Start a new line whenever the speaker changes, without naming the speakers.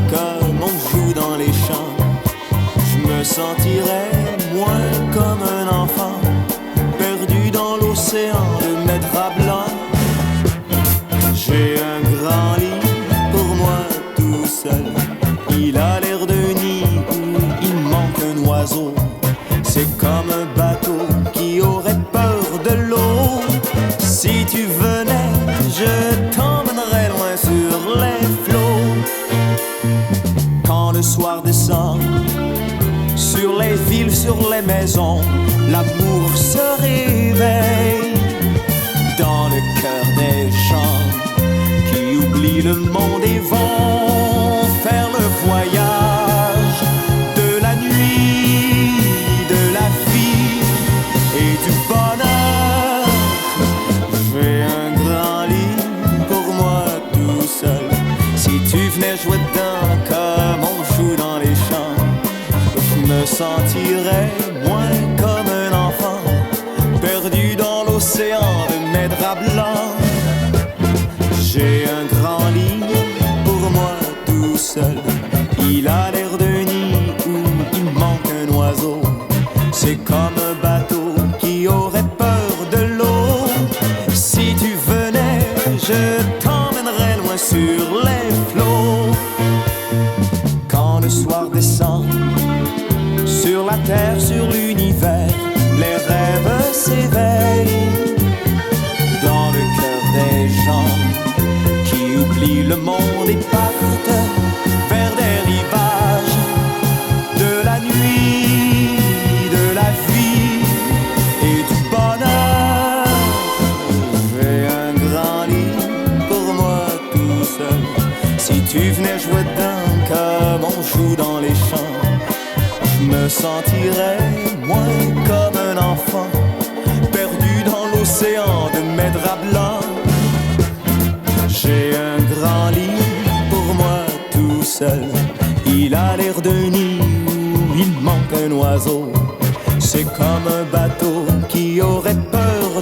comme on joue dans les champs, je me sentirais moins comme un enfant perdu dans l'océan de mes draps blancs. J'ai un grand lit pour moi tout seul, il a l'air d'un nid où il manque un oiseau. C'est comme un bateau qui aurait peur de l'eau. Si tu venais, je t'emmènerais loin sur les flots. Quand le soir descend, sur les villes, sur les maisons, l'amour se réveille dans le cœur des gens qui oublient le monde et vont faire le voyage de la nuit, de la vie et du bonheur. J'ai un grand lit pour moi tout seul. Si tu venais jouer dedans comme on joue dans les champs, je me sentirais moins comme un enfant perdu dans l'océan de mes draps blancs. J'ai un grand lit pour moi tout seul, il a l'air d'un nid où il manque un oiseau. C'est comme un bateau qui aurait peur de l'eau. Si tu venais, je t'emmènerais loin sur les flots. Quand le soir descend, sur la terre, sur l'univers, les rêves s'éveillent dans le cœur des gens qui oublient le monde et partent vers des rivages de la nuit, de la vie et du bonheur. J'ai un grand lit pour moi tout seul. Si tu venais jouer dedans comme on joue dans les champs, je me sentirais moins comme un enfant perdu dans l'océan de mes draps blancs. J'ai un grand lit pour moi tout seul, il a l'air d'un nid où il manque un oiseau. C'est comme un bateau qui aurait peur